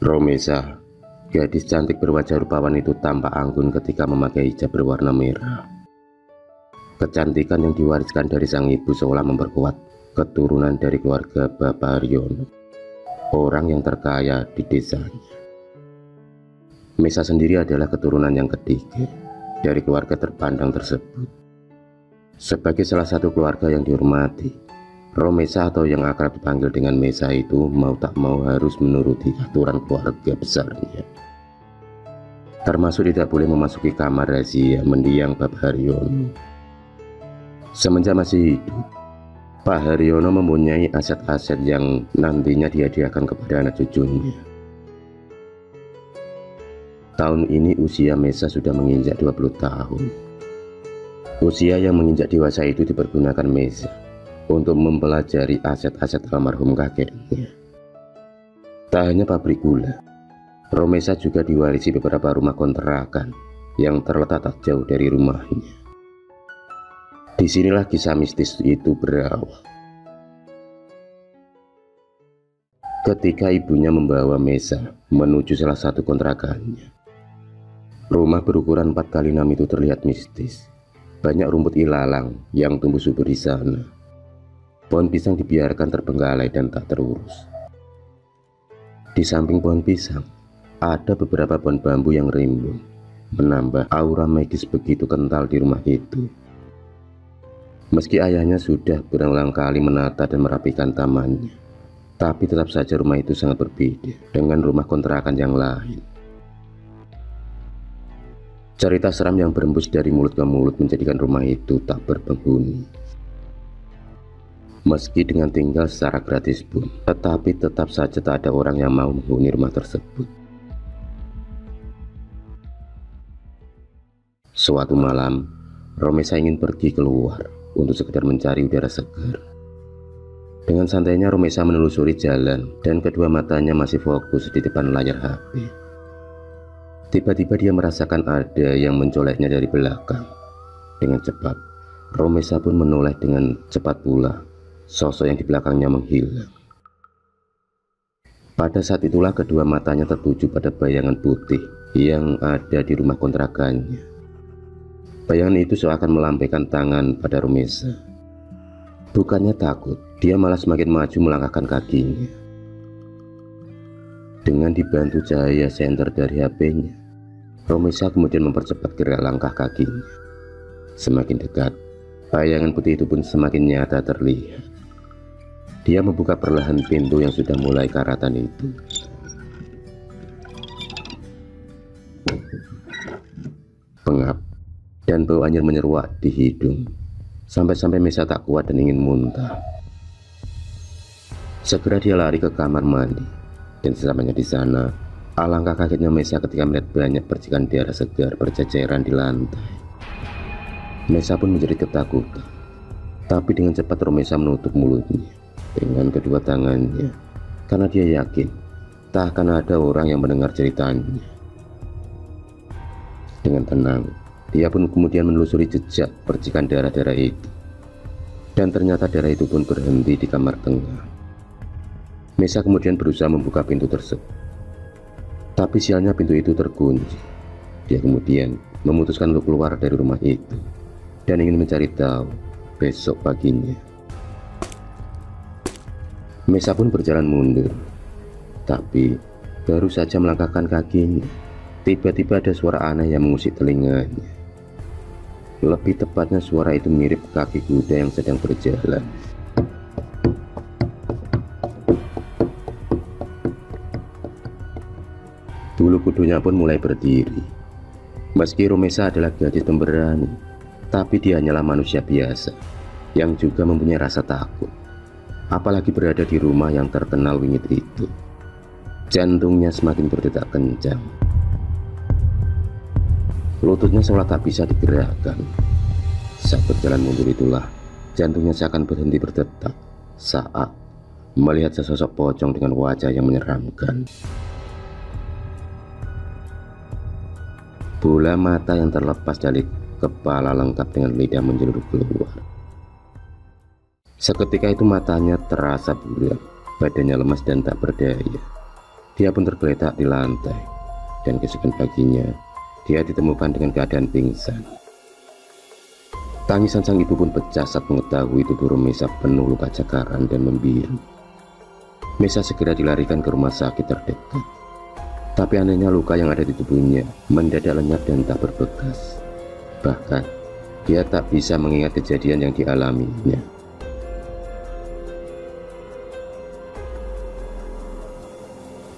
Romesa, gadis cantik berwajah rupawan itu tampak anggun ketika memakai hijab berwarna merah. Kecantikan yang diwariskan dari sang ibu seolah memperkuat keturunan dari keluarga Bapak Haryono, orang yang terkaya di desanya. Mesa sendiri adalah keturunan yang ketiga dari keluarga terpandang tersebut. Sebagai salah satu keluarga yang dihormati, Romesa atau yang akrab dipanggil dengan Mesa itu mau tak mau harus menuruti aturan keluarga besarnya. Termasuk tidak boleh memasuki kamar rahasia mendiang Bapak Haryono. Semenjak masih hidup, Pak Haryono mempunyai aset-aset yang nantinya dihadiahkan kepada anak cucunya. Tahun ini usia Mesa sudah menginjak 20 tahun. Usia yang menginjak dewasa itu dipergunakan Mesa untuk mempelajari aset-aset almarhum kakeknya. Tak hanya pabrik gula, Romesa juga diwarisi beberapa rumah kontrakan yang terletak tak jauh dari rumahnya. Disinilah kisah mistis itu berawal. Ketika ibunya membawa Mesa menuju salah satu kontrakannya, rumah berukuran 4x6 itu terlihat mistis. Banyak rumput ilalang yang tumbuh subur di sana. Pohon pisang dibiarkan terbengkalai dan tak terurus. Di samping pohon pisang, ada beberapa pohon bambu yang rimbun, menambah aura magis begitu kental di rumah itu. Meski ayahnya sudah berulang kali menata dan merapikan tamannya, tapi tetap saja rumah itu sangat berbeda dengan rumah kontrakan yang lain. Cerita seram yang berembus dari mulut ke mulut menjadikan rumah itu tak berpenghuni. Meski dengan tinggal secara gratis pun, tetapi tetap saja tak ada orang yang mau menghuni rumah tersebut. Suatu malam, Romesa ingin pergi keluar untuk sekedar mencari udara segar. Dengan santainya Romesa menelusuri jalan dan kedua matanya masih fokus di depan layar HP. Tiba-tiba dia merasakan ada yang mencoleknya dari belakang. Dengan cepat, Romesa pun menoleh dengan cepat pula. Sosok yang di belakangnya menghilang. Pada saat itulah kedua matanya tertuju pada bayangan putih yang ada di rumah kontrakannya. Bayangan itu seakan melambaikan tangan pada Romesa. Bukannya takut, dia malah semakin maju melangkahkan kakinya. Dengan dibantu cahaya senter dari HP-nya, Romesa kemudian mempercepat gerak langkah kakinya. Semakin dekat, bayangan putih itu pun semakin nyata terlihat. Dia membuka perlahan pintu yang sudah mulai karatan itu. Pengap dan bau anyir menyeruak di hidung, sampai-sampai Mesa tak kuat dan ingin muntah. Segera dia lari ke kamar mandi, dan sesamanya di sana, alangkah kagetnya Mesa ketika melihat banyak percikan darah segar berceceran di lantai. Mesa pun menjadi ketakutan, tapi dengan cepat Romesa menutup mulutnya dengan kedua tangannya, karena dia yakin tak akan ada orang yang mendengar ceritanya. Dengan tenang, dia pun kemudian menelusuri jejak percikan darah-darah itu, dan ternyata darah itu pun berhenti di kamar tengah. Mesa kemudian berusaha membuka pintu tersebut, tapi sialnya pintu itu terkunci. Dia kemudian memutuskan untuk keluar dari rumah itu dan ingin mencari tahu besok paginya. Mesa pun berjalan mundur, tapi baru saja melangkahkan kakinya, tiba-tiba ada suara aneh yang mengusik telinganya. Lebih tepatnya suara itu mirip kaki kuda yang sedang berjalan. Bulu kudunya pun mulai berdiri. Meski Romesa adalah gadis pemberani, tapi dia hanyalah manusia biasa yang juga mempunyai rasa takut. Apalagi berada di rumah yang terkenal wingit itu. Jantungnya semakin berdetak kencang. Lututnya seolah tak bisa digerakkan. Saat berjalan mundur itulah jantungnya seakan berhenti berdetak saat melihat sesosok pocong dengan wajah yang menyeramkan. Bola mata yang terlepas dari kepala lengkap dengan lidah menjulur keluar. Seketika itu matanya terasa buram, badannya lemas dan tak berdaya. Dia pun tergeletak di lantai, dan keesokan paginya dia ditemukan dengan keadaan pingsan. Tangisan sang ibu pun pecah saat mengetahui tubuh Romesa penuh luka cakaran dan membiru. Mesa segera dilarikan ke rumah sakit terdekat. Tapi anehnya luka yang ada di tubuhnya mendadak lenyap dan tak berbekas. Bahkan, dia tak bisa mengingat kejadian yang dialaminya.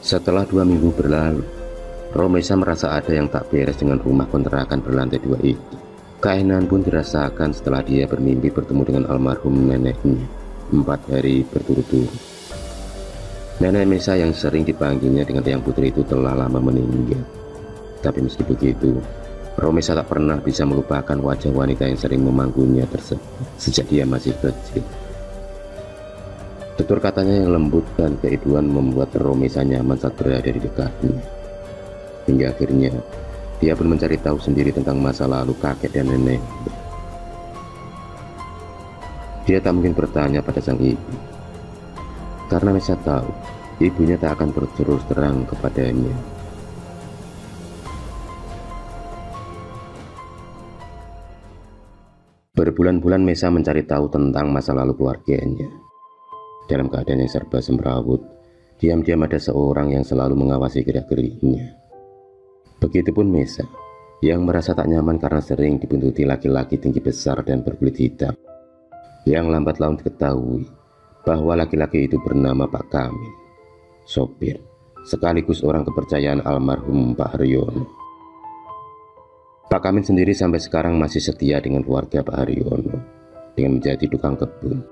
Setelah 2 minggu berlalu, Romesa merasa ada yang tak beres dengan rumah kontrakan berlantai 2 itu. Keanehan pun dirasakan setelah dia bermimpi bertemu dengan almarhum neneknya 4 hari berturut-turut. Nenek Mesa yang sering dipanggilnya dengan Eyang Putri itu telah lama meninggal. Tapi meski begitu, Romesa tak pernah bisa melupakan wajah wanita yang sering memanggulnya tersebut sejak dia masih kecil. Tutur katanya yang lembut dan keibuan membuat Romesa nyaman saat berada di dekatnya. Hingga akhirnya, dia pun mencari tahu sendiri tentang masa lalu kakek dan neneknya. Dia tak mungkin bertanya pada sang ibu, karena Mesa tahu ibunya tak akan berterus terang kepadanya. Berbulan-bulan Mesa mencari tahu tentang masa lalu keluarganya. Dalam keadaan yang serba semrawut, diam-diam ada seorang yang selalu mengawasi gerak-geriknya. Begitupun Mesa, yang merasa tak nyaman karena sering dibuntuti laki-laki tinggi besar dan berkulit hitam, yang lambat laun diketahui bahwa laki-laki itu bernama Pak Kamil, sopir sekaligus orang kepercayaan almarhum Pak Haryono. Pak Kamil sendiri sampai sekarang masih setia dengan keluarga Pak Haryono dengan menjadi tukang kebun.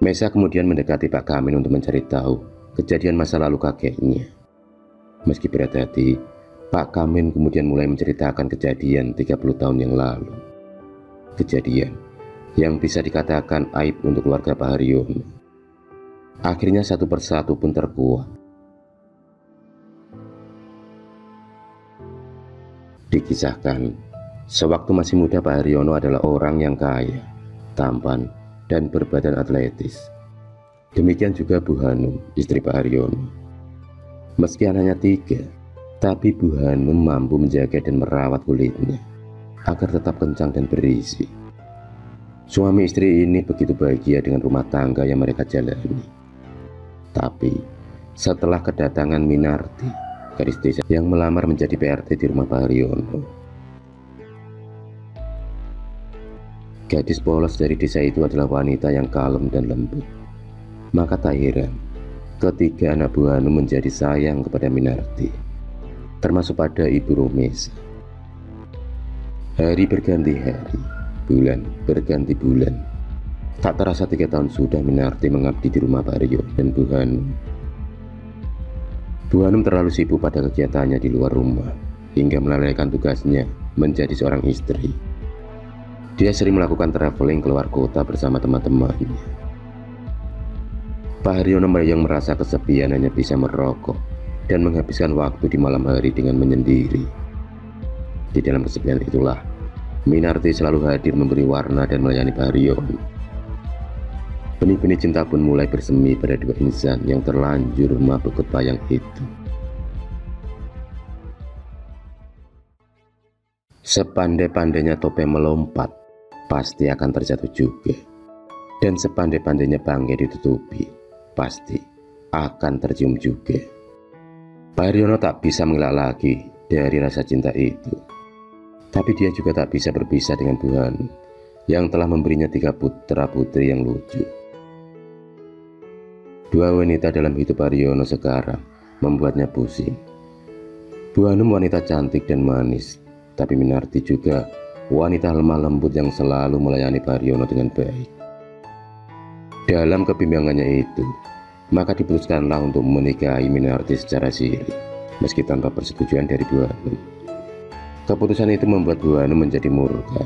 Mesa kemudian mendekati Pak Kamil untuk mencari tahu kejadian masa lalu kakeknya. Meski berat hati, Pak Kamil kemudian mulai menceritakan kejadian 30 tahun yang lalu. Kejadian yang bisa dikatakan aib untuk keluarga Pak Haryono. Akhirnya satu persatu pun terkuak. Dikisahkan, sewaktu masih muda Pak Haryono adalah orang yang kaya, tampan, dan berbadan atletis. Demikian juga Bu Hanum, istri Pak Haryono. Meski anaknya 3, tapi Bu Hanum mampu menjaga dan merawat kulitnya agar tetap kencang dan berisi. Suami istri ini begitu bahagia dengan rumah tangga yang mereka jalani. Tapi setelah kedatangan Minarti, gadis desa yang melamar menjadi PRT di rumah Pak Haryono. Gadis polos dari desa itu adalah wanita yang kalem dan lembut. Maka tak heran ketiga anak Bu Hanum menjadi sayang kepada Minarti, termasuk pada ibu Romesa. Hari berganti hari, bulan berganti bulan. Tak terasa 3 tahun sudah Minarti mengabdi di rumah Pak Haryono dan Bu Hanum. Bu Hanum terlalu sibuk pada kegiatannya di luar rumah hingga melalaikan tugasnya menjadi seorang istri. Dia sering melakukan traveling keluar kota bersama teman-temannya. Pak Haryono yang merasa kesepian hanya bisa merokok dan menghabiskan waktu di malam hari dengan menyendiri. Di dalam kesepian itulah Minarti selalu hadir memberi warna dan melayani Pak Haryono. Benih-benih cinta pun mulai bersemi pada dua insan yang terlanjur mabuk bayang itu. Sepandai-pandainya topeng melompat, pasti akan terjatuh juga. Dan sepandai-pandainya bangkai ditutupi, pasti akan tercium juga. Pak Haryono tak bisa mengelak lagi dari rasa cinta itu. Tapi dia juga tak bisa berpisah dengan Bu Hanum yang telah memberinya 3 putra putri yang lucu. 2 wanita dalam hidup Haryono sekarang membuatnya pusing. Bu Hanum wanita cantik dan manis, tapi Minarti juga wanita lemah lembut yang selalu melayani Pak Haryono dengan baik. Dalam kebimbangannya itu, maka diputuskanlah untuk menikahi Minarti secara siri, meski tanpa persetujuan dari Bu Hanum. Keputusan itu membuat Bu Hanum menjadi murka.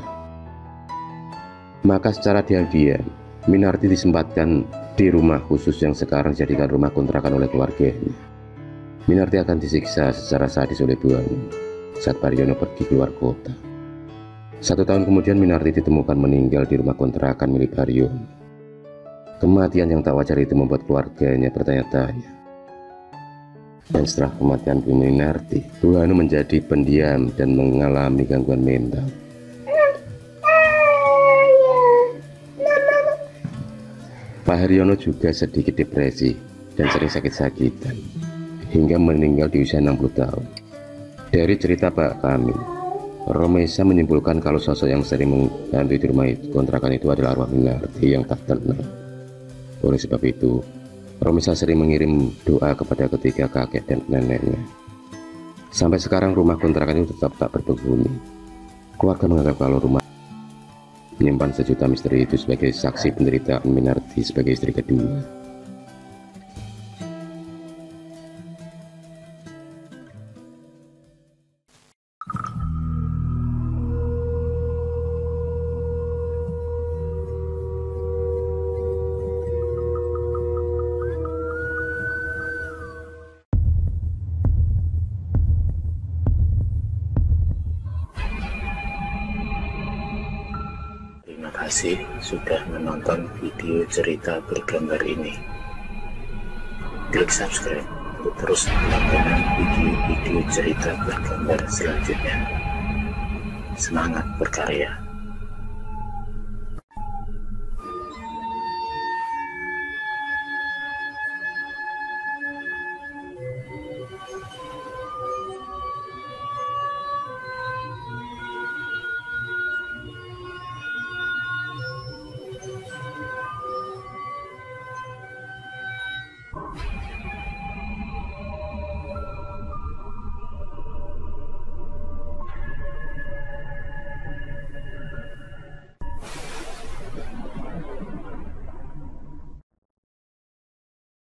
Maka secara diam-diam Minarti disempatkan di rumah khusus yang sekarang dijadikan rumah kontrakan oleh keluarganya. Minarti akan disiksa secara sadis oleh Bu Hanum saat Pak Haryono pergi keluar kota. 1 tahun kemudian Minarti ditemukan meninggal di rumah kontrakan milik Pak Haryono. Kematian yang tak wajar itu membuat keluarganya bertanya-tanya. Dan setelah kematian Bu Minarti, Bu Hanu menjadi pendiam dan mengalami gangguan mental. Pak Haryono juga sedikit depresi dan sering sakit-sakitan, hingga meninggal di usia 60 tahun. Dari cerita Pak Kamil, Romesa menyimpulkan kalau sosok yang sering membantu di rumah kontrakan itu adalah arwah Minarti yang tak tenang. Oleh sebab itu, Romesa sering mengirim doa kepada ketiga kakek dan neneknya. Sampai sekarang rumah kontrakan itu tetap tak berpenghuni. Keluarga menganggap kalau rumah menyimpan sejuta misteri itu sebagai saksi penderitaan Minarti sebagai istri kedua. Terima kasih sudah menonton video cerita bergambar ini. Klik subscribe untuk terus mendapatkan video-video cerita bergambar selanjutnya. Semangat berkarya.